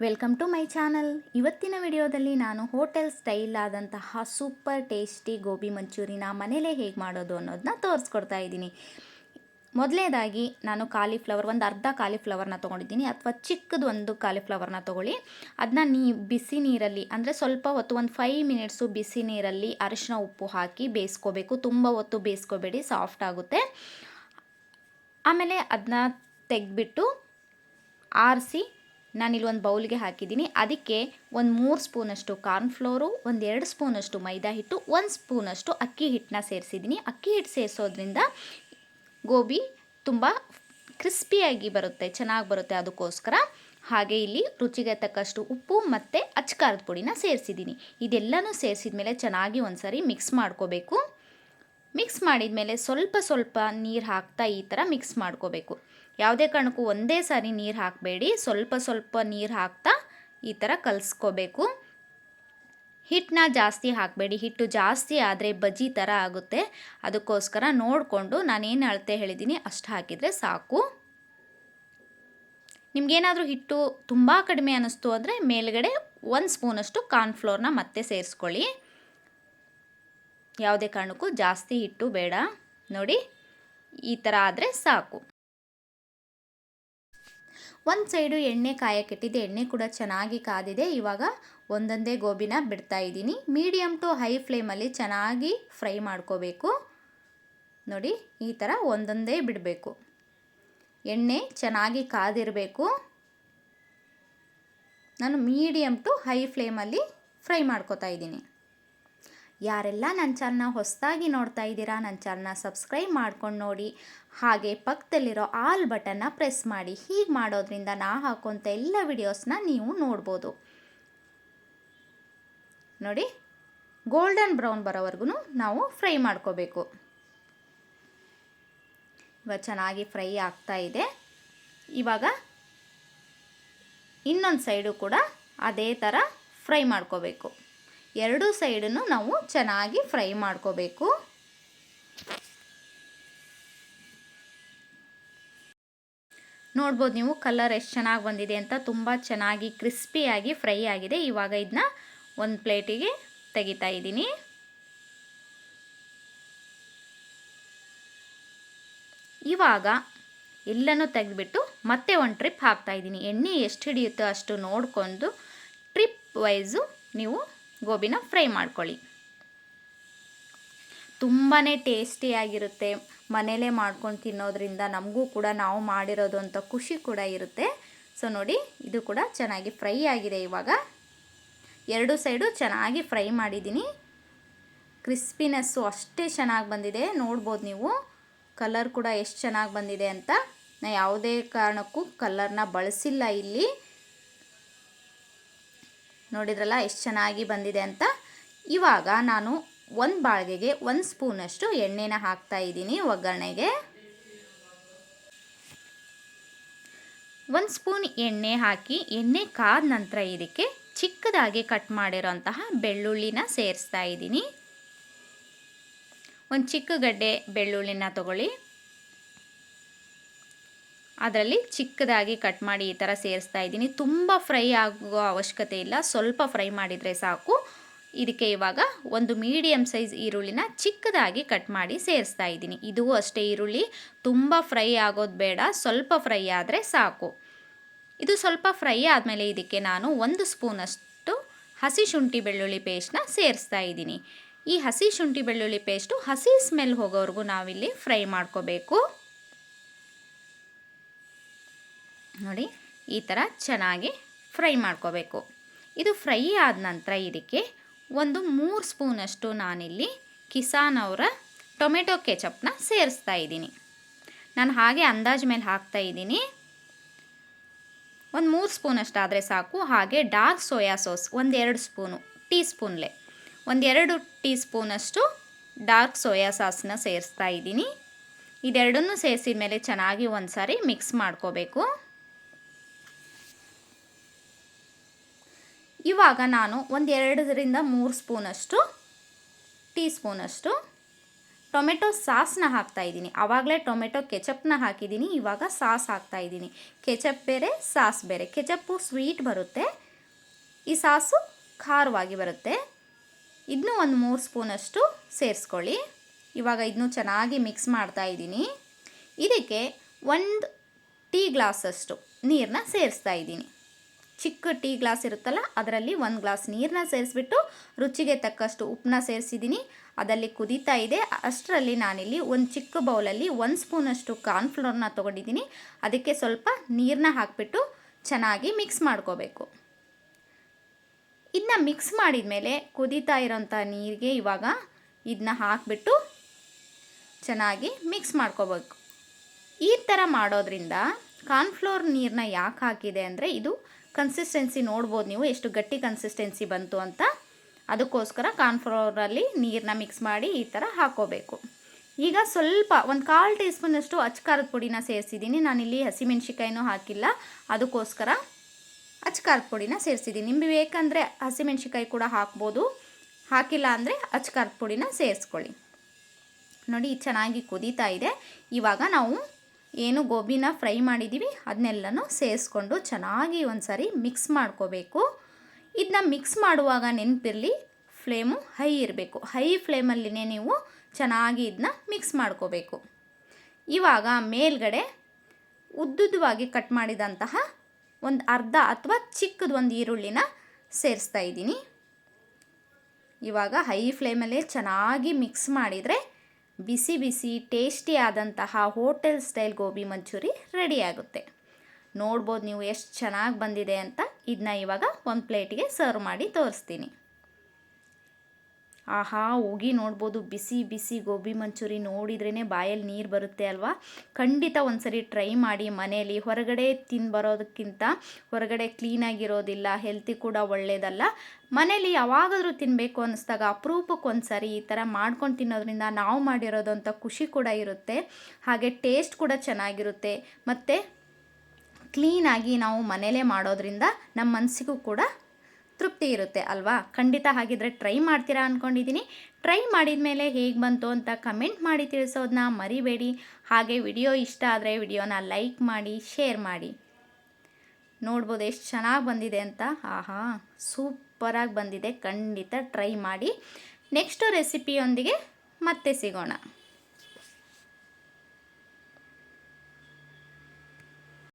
Welcome to my channel. ಇವತ್ತಿನ ವಿಡಿಯೋದಲ್ಲಿ ನಾನು ಹೋಟೆಲ್ ಸ್ಟೈಲ್ ಆದಂತಹ ಸೂಪರ್ ಟೇಸ್ಟಿ ಗೋಬಿ ಮಂಚೂರಿನ ಮನೇಲೇ ಹೇಗೆ ಮಾಡೋದು ಅನ್ನೋದನ್ನ ತೋರಿಸ್ಕೊಡ್ತಾ ಇದ್ದೀನಿ. ಮೊದಲನೇದಾಗಿ ನಾನು ಒಂದು ಅರ್ಧ ಕಾಲಿಫ್ಲವರ್ನ ತೊಗೊಂಡಿದ್ದೀನಿ, ಅಥವಾ ಚಿಕ್ಕದು ಒಂದು ಕಾಲಿಫ್ಲವರ್ನ ತೊಗೊಳ್ಳಿ. ಅದನ್ನ ಬಿಸಿ ನೀರಲ್ಲಿ ಅಂದರೆ ಸ್ವಲ್ಪ ಹೊತ್ತು ಒಂದು 5 ಮಿನಿಟ್ಸು ಬಿಸಿ ನೀರಲ್ಲಿ ಅರಿಶಿನ ಉಪ್ಪು ಹಾಕಿ ಬೇಯಿಸ್ಕೋಬೇಕು. ತುಂಬ ಹೊತ್ತು ಬೇಯಿಸ್ಕೋಬೇಡಿ, ಸಾಫ್ಟ್ ಆಗುತ್ತೆ. ಆಮೇಲೆ ಅದನ್ನ ತೆಗೆದ್ಬಿಟ್ಟು ಆರಿಸಿ ನಾನಿಲ್ಲಿ ಒಂದು ಬೌಲ್ಗೆ ಹಾಕಿದ್ದೀನಿ. ಅದಕ್ಕೆ ಒಂದು 3 ಸ್ಪೂನಷ್ಟು ಕಾರ್ನ್ಫ್ಲೋರು, ಒಂದು 2 ಸ್ಪೂನಷ್ಟು ಮೈದಾ ಹಿಟ್ಟು, 1 ಸ್ಪೂನಷ್ಟು ಅಕ್ಕಿ ಹಿಟ್ಟನ್ನ ಸೇರಿಸಿದ್ದೀನಿ. ಅಕ್ಕಿ ಹಿಟ್ಟು ಸೇರಿಸೋದ್ರಿಂದ ಗೋಬಿ ತುಂಬ ಕ್ರಿಸ್ಪಿಯಾಗಿ ಬರುತ್ತೆ, ಚೆನ್ನಾಗಿ ಬರುತ್ತೆ, ಅದಕ್ಕೋಸ್ಕರ. ಹಾಗೆ ಇಲ್ಲಿ ರುಚಿಗೆ ತಕ್ಕಷ್ಟು ಉಪ್ಪು ಮತ್ತು ಅಚ್ಚಕಾರದ ಪುಡಿನ ಸೇರಿಸಿದ್ದೀನಿ. ಇದೆಲ್ಲನೂ ಸೇರಿಸಿದ ಮೇಲೆ ಚೆನ್ನಾಗಿ ಒಂದು ಸಾರಿ ಮಿಕ್ಸ್ ಮಾಡ್ಕೋಬೇಕು. ಮಿಕ್ಸ್ ಮಾಡಿದ ಮೇಲೆ ಸ್ವಲ್ಪ ಸ್ವಲ್ಪ ನೀರು ಹಾಕ್ತಾ ಈ ಥರ ಮಿಕ್ಸ್ ಮಾಡ್ಕೋಬೇಕು. ಯಾವುದೇ ಕಾರಣಕ್ಕೂ ಒಂದೇ ಸಾರಿ ನೀರು ಹಾಕಬೇಡಿ, ಸ್ವಲ್ಪ ಸ್ವಲ್ಪ ನೀರು ಹಾಕ್ತಾ ಈ ಥರ ಕಲಿಸ್ಕೋಬೇಕು. ಹಿಟ್ಟನ್ನ ಜಾಸ್ತಿ ಹಾಕಬೇಡಿ, ಹಿಟ್ಟು ಜಾಸ್ತಿ ಆದರೆ ಬಜ್ಜಿ ಥರ ಆಗುತ್ತೆ. ಅದಕ್ಕೋಸ್ಕರ ನೋಡಿಕೊಂಡು ನಾನೇನು ಅಳತೆ ಹೇಳಿದ್ದೀನಿ ಅಷ್ಟು ಹಾಕಿದರೆ ಸಾಕು. ನಿಮಗೇನಾದರೂ ಹಿಟ್ಟು ತುಂಬ ಕಡಿಮೆ ಅನ್ನಿಸ್ತು ಅಂದರೆ ಮೇಲ್ಗಡೆ 1 ಸ್ಪೂನಷ್ಟು ಕಾರ್ನ್ಫ್ಲೋರ್ನ ಮತ್ತೆ ಸೇರಿಸ್ಕೊಳ್ಳಿ. ಯಾವುದೇ ಕಾರಣಕ್ಕೂ ಜಾಸ್ತಿ ಹಿಟ್ಟು ಬೇಡ. ನೋಡಿ, ಈ ಥರ ಆದರೆ ಸಾಕು. ಒಂದು ಸೈಡು ಎಣ್ಣೆ ಕಾಯಕ್ಕಿಟ್ಟಿದ್ದೆ, ಎಣ್ಣೆ ಕೂಡ ಚೆನ್ನಾಗಿ ಕಾದಿದೆ. ಇವಾಗ ಒಂದೊಂದೇ ಗೋಬಿನ ಬಿಡ್ತಾ ಇದ್ದೀನಿ. ಮೀಡಿಯಮ್ ಟು ಹೈ ಫ್ಲೇಮಲ್ಲಿ ಚೆನ್ನಾಗಿ ಫ್ರೈ ಮಾಡ್ಕೋಬೇಕು. ನೋಡಿ, ಈ ಥರ ಒಂದೊಂದೇ ಬಿಡಬೇಕು. ಎಣ್ಣೆ ಚೆನ್ನಾಗಿ ಕಾದಿರಬೇಕು. ನಾನು ಮೀಡಿಯಮ್ ಟು ಹೈ ಫ್ಲೇಮಲ್ಲಿ ಫ್ರೈ ಮಾಡ್ಕೋತಾ ಇದ್ದೀನಿ. ಯಾರೆಲ್ಲ ನನ್ನ ಚಾನಲ್ನ ಹೊಸದಾಗಿ ನೋಡ್ತಾ ಇದ್ದೀರಾ, ನನ್ನ ಚಾನಲ್ನ ಸಬ್ಸ್ಕ್ರೈಬ್ ಮಾಡ್ಕೊಂಡು ನೋಡಿ. ಹಾಗೆ ಪಕ್ಕದಲ್ಲಿರೋ ಆಲ್ ಬಟನ್ನ ಪ್ರೆಸ್ ಮಾಡಿ. ಹೀಗೆ ಮಾಡೋದ್ರಿಂದ ನಾ ಹಾಕೋಂಥ ಎಲ್ಲ ವಿಡಿಯೋಸ್ನ ನೀವು ನೋಡ್ಬೋದು. ನೋಡಿ, ಗೋಲ್ಡನ್ ಬ್ರೌನ್ ಬರೋವರೆಗೂ ನಾವು ಫ್ರೈ ಮಾಡ್ಕೋಬೇಕು. ಇವಾಗ ಚೆನ್ನಾಗಿ ಫ್ರೈ ಆಗ್ತಾ ಇದೆ. ಇವಾಗ ಇನ್ನೊಂದು ಸೈಡು ಕೂಡ ಅದೇ ಥರ ಫ್ರೈ ಮಾಡ್ಕೋಬೇಕು. ಎರಡೂ ಸೈಡನ್ನು ನಾವು ಚೆನ್ನಾಗಿ ಫ್ರೈ ಮಾಡ್ಕೋಬೇಕು. ನೋಡ್ಬೋದು ನೀವು ಕಲರ್ ಎಷ್ಟು ಚೆನ್ನಾಗಿ ಬಂದಿದೆ ಅಂತ. ತುಂಬ ಚೆನ್ನಾಗಿ ಕ್ರಿಸ್ಪಿಯಾಗಿ ಫ್ರೈ ಆಗಿದೆ. ಇವಾಗ ಇದನ್ನ ಒಂದು ಪ್ಲೇಟಿಗೆ ತೆಗಿತಾ ಇದ್ದೀನಿ. ಇವಾಗ ಎಲ್ಲನೂ ತೆಗೆದುಬಿಟ್ಟು ಮತ್ತೆ ಒಂದು ಟ್ರಿಪ್ ಹಾಕ್ತಾ ಇದ್ದೀನಿ. ಎಣ್ಣೆ ಎಷ್ಟು ಹಿಡಿಯುತ್ತೋ ಅಷ್ಟು ನೋಡಿಕೊಂಡು ಟ್ರಿಪ್ ವೈಸು ನೀವು ಗೋಬಿನ ಫ್ರೈ ಮಾಡ್ಕೊಳ್ಳಿ. ತುಂಬಾ ಟೇಸ್ಟಿಯಾಗಿರುತ್ತೆ. ಮನೇಲೇ ಮಾಡ್ಕೊಂಡು ತಿನ್ನೋದ್ರಿಂದ ನಮಗೂ ಕೂಡ ನಾವು ಮಾಡಿರೋದು ಅಂತ ಖುಷಿ ಕೂಡ ಇರುತ್ತೆ. ಸೊ ನೋಡಿ, ಇದು ಕೂಡ ಚೆನ್ನಾಗಿ ಫ್ರೈ ಆಗಿದೆ. ಇವಾಗ ಎರಡು ಸೈಡು ಚೆನ್ನಾಗಿ ಫ್ರೈ ಮಾಡಿದ್ದೀನಿ. ಕ್ರಿಸ್ಪಿನೆಸ್ಸು ಅಷ್ಟೇ ಚೆನ್ನಾಗಿ ಬಂದಿದೆ. ನೋಡ್ಬೋದು ನೀವು ಕಲರ್ ಕೂಡ ಎಷ್ಟು ಚೆನ್ನಾಗಿ ಬಂದಿದೆ ಅಂತ. ನಾನು ಯಾವುದೇ ಕಾರಣಕ್ಕೂ ಕಲರ್ನ ಬಳಸಿಲ್ಲ ಇಲ್ಲಿ. ನೋಡಿದ್ರಲ್ಲ ಎಷ್ಟು ಚೆನ್ನಾಗಿ ಬಂದಿದೆ ಅಂತ. ಇವಾಗ ನಾನು ಒಂದು ಬಾಳಿಗೆಗೆ 1 ಸ್ಪೂನಷ್ಟು ಎಣ್ಣೆನ ಹಾಕ್ತಾ ಇದ್ದೀನಿ ಒಗ್ಗರಣೆಗೆ. 1 ಸ್ಪೂನ್ ಎಣ್ಣೆ ಹಾಕಿ ಎಣ್ಣೆ ಕಾದ ನಂತರ ಇದಕ್ಕೆ ಚಿಕ್ಕದಾಗಿ ಕಟ್ ಮಾಡಿರೋಂತಹ ಬೆಳ್ಳುಳ್ಳಿನ ಸೇರಿಸ್ತಾ ಇದ್ದೀನಿ. ಒಂದು ಚಿಕ್ಕ ಗಡ್ಡೆ ಬೆಳ್ಳುಳ್ಳಿನ ತಗೊಳ್ಳಿ. ಅದರಲ್ಲಿ ಚಿಕ್ಕದಾಗಿ ಕಟ್ ಮಾಡಿ ಈ ಥರ ಸೇರಿಸ್ತಾ ಇದ್ದೀನಿ. ತುಂಬ ಫ್ರೈ ಆಗೋ ಅವಶ್ಯಕತೆ ಇಲ್ಲ, ಸ್ವಲ್ಪ ಫ್ರೈ ಮಾಡಿದರೆ ಸಾಕು. ಇದಕ್ಕೆ ಇವಾಗ ಒಂದು ಮೀಡಿಯಮ್ ಸೈಜ್ ಈರುಳ್ಳಿನ ಚಿಕ್ಕದಾಗಿ ಕಟ್ ಮಾಡಿ ಸೇರಿಸ್ತಾ ಇದ್ದೀನಿ. ಇದು ಅಷ್ಟೇ, ಈರುಳ್ಳಿ ತುಂಬ ಫ್ರೈ ಆಗೋದು ಬೇಡ, ಸ್ವಲ್ಪ ಫ್ರೈ ಆದರೆ ಸಾಕು. ಇದು ಸ್ವಲ್ಪ ಫ್ರೈ ಆದಮೇಲೆ ಇದಕ್ಕೆ ನಾನು 1 ಸ್ಪೂನಷ್ಟು ಹಸಿ ಶುಂಠಿ ಬೆಳ್ಳುಳ್ಳಿ ಪೇಸ್ಟ್ನ ಸೇರಿಸ್ತಾ ಇದ್ದೀನಿ. ಈ ಹಸಿ ಶುಂಠಿ ಬೆಳ್ಳುಳ್ಳಿ ಪೇಸ್ಟು ಹಸಿ ಸ್ಮೆಲ್ ಹೋಗೋವರೆಗೂ ನಾವಿಲ್ಲಿ ಫ್ರೈ ಮಾಡ್ಕೋಬೇಕು. ನೋಡಿ, ಈ ಥರ ಚೆನ್ನಾಗಿ ಫ್ರೈ ಮಾಡ್ಕೋಬೇಕು. ಇದು ಫ್ರೈ ಆದ ನಂತರ ಇದಕ್ಕೆ ಒಂದು 3 ಸ್ಪೂನಷ್ಟು ನಾನಿಲ್ಲಿ ಕಿಸಾನ್ ಅವರ ಟೊಮೆಟೊ ಕೆಚಪ್ನ ಸೇರಿಸ್ತಾ ಇದ್ದೀನಿ. ನಾನು ಹಾಗೆ ಅಂದಾಜು ಮೇಲೆ ಹಾಕ್ತಾ ಇದ್ದೀನಿ. ಒಂದು 3 ಸ್ಪೂನಷ್ಟು ಆದರೆ ಸಾಕು. ಹಾಗೆ ಡಾರ್ಕ್ ಸೋಯಾ ಸಾಸ್ ಒಂದು 2 ಸ್ಪೂನು, ಟೀ ಸ್ಪೂನ್ಲೆ ಒಂದು 2 ಟೀ ಸ್ಪೂನಷ್ಟು ಡಾರ್ಕ್ ಸೋಯಾ ಸಾಸನ್ನ ಸೇರಿಸ್ತಾ ಇದ್ದೀನಿ. ಇದೆರಡನ್ನೂ ಸೇರಿಸಿದ ಮೇಲೆ ಚೆನ್ನಾಗಿ ಒಂದು ಸಾರಿ ಮಿಕ್ಸ್ ಮಾಡ್ಕೋಬೇಕು. ಇವಾಗ ನಾನು ಒಂದು 2 ರಿಂದ 3 ಸ್ಪೂನಷ್ಟು ಟೀ ಸ್ಪೂನಷ್ಟು ಟೊಮೆಟೊ ಸಾಸ್ನ ಹಾಕ್ತಾಯಿದ್ದೀನಿ. ಆವಾಗಲೇ ಟೊಮೆಟೊ ಕೆಚಪ್ನ ಹಾಕಿದ್ದೀನಿ, ಇವಾಗ ಸಾಸ್ ಹಾಕ್ತಾಯಿದ್ದೀನಿ. ಕೆಚಪ್ ಬೇರೆ ಸಾಸ್ ಬೇರೆ. ಕೆಚಪ್ಪು ಸ್ವೀಟ್ ಬರುತ್ತೆ, ಈ ಸಾಸು ಖಾರವಾಗಿ ಬರುತ್ತೆ. ಇದನ್ನು ಒಂದು 3 ಸ್ಪೂನಷ್ಟು ಸೇರಿಸ್ಕೊಳ್ಳಿ. ಇವಾಗ ಇದನ್ನು ಚೆನ್ನಾಗಿ ಮಿಕ್ಸ್ ಮಾಡ್ತಾಯಿದ್ದೀನಿ. ಇದಕ್ಕೆ 1 ಟೀ ಗ್ಲಾಸಷ್ಟು ನೀರನ್ನ ಸೇರಿಸ್ತಾ ಇದ್ದೀನಿ. ಚಿಕ್ಕ ಟೀ ಗ್ಲಾಸ್ ಇರುತ್ತಲ್ಲ, ಅದರಲ್ಲಿ 1 ಗ್ಲಾಸ್ ನೀರನ್ನ ಸೇರಿಸ್ಬಿಟ್ಟು ರುಚಿಗೆ ತಕ್ಕಷ್ಟು ಉಪ್ಪನ್ನ ಸೇರಿಸಿದ್ದೀನಿ. ಅದಲ್ಲಿ ಕುದೀತಾ ಇದೆ. ಅಷ್ಟರಲ್ಲಿ ನಾನಿಲ್ಲಿ ಒಂದು ಚಿಕ್ಕ ಬೌಲಲ್ಲಿ 1 ಸ್ಪೂನಷ್ಟು ಕಾರ್ನ್ಫ್ಲೋರ್ನ ತೊಗೊಂಡಿದ್ದೀನಿ. ಅದಕ್ಕೆ ಸ್ವಲ್ಪ ನೀರನ್ನ ಹಾಕಿಬಿಟ್ಟು ಚೆನ್ನಾಗಿ ಮಿಕ್ಸ್ ಮಾಡ್ಕೋಬೇಕು. ಇದನ್ನ ಮಿಕ್ಸ್ ಮಾಡಿದ ಮೇಲೆ ಕುದೀತಾ ಇರೋಂಥ ನೀರಿಗೆ ಇವಾಗ ಇದನ್ನ ಹಾಕಿಬಿಟ್ಟು ಚೆನ್ನಾಗಿ ಮಿಕ್ಸ್ ಮಾಡ್ಕೋಬೇಕು. ಈ ಥರ ಮಾಡೋದ್ರಿಂದ ಕಾರ್ನ್ಫ್ಲೋರ್ ನೀರನ್ನ ಯಾಕೆ ಹಾಕಿದೆ ಅಂದರೆ, ಇದು ಕನ್ಸಿಸ್ಟೆನ್ಸಿ ನೋಡ್ಬೋದು ನೀವು ಎಷ್ಟು ಗಟ್ಟಿ ಕನ್ಸಿಸ್ಟೆನ್ಸಿ ಬಂತು ಅಂತ. ಅದಕ್ಕೋಸ್ಕರ ಕಾರ್ನ್ಫ್ಲೋರಲ್ಲಿ ನೀರನ್ನ ಮಿಕ್ಸ್ ಮಾಡಿ ಈ ಥರ ಹಾಕೋಬೇಕು. ಈಗ ಸ್ವಲ್ಪ 1/4 ಟೀ ಸ್ಪೂನಷ್ಟು ಅಚ್ಕಾರದ ಪುಡಿನ ಸೇರಿಸಿದ್ದೀನಿ. ನಾನಿಲ್ಲಿ ಹಸಿಮೆಣ್ಸಿಕಾಯಿನೂ ಹಾಕಿಲ್ಲ, ಅದಕ್ಕೋಸ್ಕರ ಅಚ್ಕಾರದ ಪುಡಿನ ಸೇರಿಸಿದ್ದೀನಿ. ನಿಮಗೆ ಬೇಕಂದರೆ ಹಸಿಮೆಣ್ಸಿಕಾಯಿ ಕೂಡ ಹಾಕ್ಬೋದು, ಹಾಕಿಲ್ಲ ಅಂದರೆ ಅಚ್ಕಾರದ ಪುಡಿನ ಸೇರಿಸ್ಕೊಳ್ಳಿ. ನೋಡಿ ಚೆನ್ನಾಗಿ ಕುದೀತಾ ಇದೆ. ಇವಾಗ ನಾವು ಏನು ಗೋಬಿನ ಫ್ರೈ ಮಾಡಿದ್ದೀವಿ ಅದನ್ನೆಲ್ಲನೂ ಸೇರಿಸ್ಕೊಂಡು ಚೆನ್ನಾಗಿ ಒಂದು ಸಾರಿ ಮಿಕ್ಸ್ ಮಾಡ್ಕೋಬೇಕು. ಇದನ್ನ ಮಿಕ್ಸ್ ಮಾಡುವಾಗ ನೆನಪಿರಲಿ, ಫ್ಲೇಮು ಹೈ ಇರಬೇಕು. ಹೈ ಫ್ಲೇಮಲ್ಲಿನೇ ನೀವು ಚೆನ್ನಾಗಿ ಇದನ್ನ ಮಿಕ್ಸ್ ಮಾಡ್ಕೋಬೇಕು. ಇವಾಗ ಮೇಲ್ಗಡೆ ಉದ್ದುದ್ದವಾಗಿ ಕಟ್ ಮಾಡಿದಂತಹ ಒಂದು ಅರ್ಧ ಅಥವಾ ಚಿಕ್ಕದು ಒಂದು ಈರುಳ್ಳಿನ ಸೇರಿಸ್ತಾ ಇದ್ದೀನಿ. ಇವಾಗ ಹೈ ಫ್ಲೇಮಲ್ಲೇ ಚೆನ್ನಾಗಿ ಮಿಕ್ಸ್ ಮಾಡಿದರೆ ಬಿಸಿ ಬಿಸಿ ಟೇಸ್ಟಿ ಆದಂತಹ hotel style gobi manchurian ready ಆಗುತ್ತೆ. ನೋಡ್ಬೋದು ನೀವು ಎಷ್ಟು ಚೆನ್ನಾಗಿ ಬಂದಿದೆ ಅಂತ. ಇದನ್ನ ಇವಾಗ ಒಂದು ಪ್ಲೇಟಿಗೆ ಸರ್ವ್ ಮಾಡಿ ತೋರಿಸ್ತೀನಿ. ಆಹಾ, ಹೋಗಿ ನೋಡ್ಬೋದು, ಬಿಸಿ ಬಿಸಿ ಗೋಬಿ ಮಂಚೂರಿ ನೋಡಿದ್ರೇ ಬಾಯಲ್ಲಿ ನೀರು ಬರುತ್ತೆ ಅಲ್ವಾ. ಖಂಡಿತ ಒಂದ್ಸರಿ ಟ್ರೈ ಮಾಡಿ ಮನೆಯಲ್ಲಿ. ಹೊರಗಡೆ ಬರೋದಕ್ಕಿಂತ ಹೊರಗಡೆ ಕ್ಲೀನಾಗಿರೋದಿಲ್ಲ, ಹೆಲ್ತಿ ಕೂಡ ಒಳ್ಳೆಯದಲ್ಲ. ಮನೇಲಿ ಯಾವಾಗಾದರೂ ತಿನ್ನಬೇಕು ಅನ್ನಿಸ್ದಾಗ ಅಪರೂಪಕ್ಕೆ ಒಂದ್ಸರಿ ಈ ಥರ ಮಾಡ್ಕೊಂಡು ತಿನ್ನೋದ್ರಿಂದ ನಾವು ಮಾಡಿರೋದು ಅಂತ ಖುಷಿ ಕೂಡ ಇರುತ್ತೆ, ಹಾಗೆ ಟೇಸ್ಟ್ ಕೂಡ ಚೆನ್ನಾಗಿರುತ್ತೆ. ಮತ್ತು ಕ್ಲೀನಾಗಿ ನಾವು ಮನೇಲೇ ಮಾಡೋದ್ರಿಂದ ನಮ್ಮ ಮನಸ್ಸಿಗೂ ಕೂಡ ತೃಪ್ತಿ ಇರುತ್ತೆ ಅಲ್ವಾ. ಖಂಡಿತ ಹಾಗಿದ್ರೆ ಟ್ರೈ ಮಾಡ್ತೀರಾ ಅಂದ್ಕೊಂಡಿದ್ದೀನಿ. ಟ್ರೈ ಮಾಡಿದ ಮೇಲೆ ಹೇಗೆ ಬಂತು ಅಂತ ಕಮೆಂಟ್ ಮಾಡಿ ತಿಳಿಸೋದನ್ನ ಮರಿಬೇಡಿ. ಹಾಗೆ ವಿಡಿಯೋ ಇಷ್ಟ ಆದರೆ ವಿಡಿಯೋನ ಲೈಕ್ ಮಾಡಿ, ಶೇರ್ ಮಾಡಿ. ನೋಡ್ಬೋದು ಎಷ್ಟು ಚೆನ್ನಾಗಿ ಬಂದಿದೆ ಅಂತ. ಆಹಾ, ಸೂಪರಾಗಿ ಬಂದಿದೆ. ಖಂಡಿತ ಟ್ರೈ ಮಾಡಿ. ನೆಕ್ಸ್ಟು ರೆಸಿಪಿಯೊಂದಿಗೆ ಮತ್ತೆ ಸಿಗೋಣ.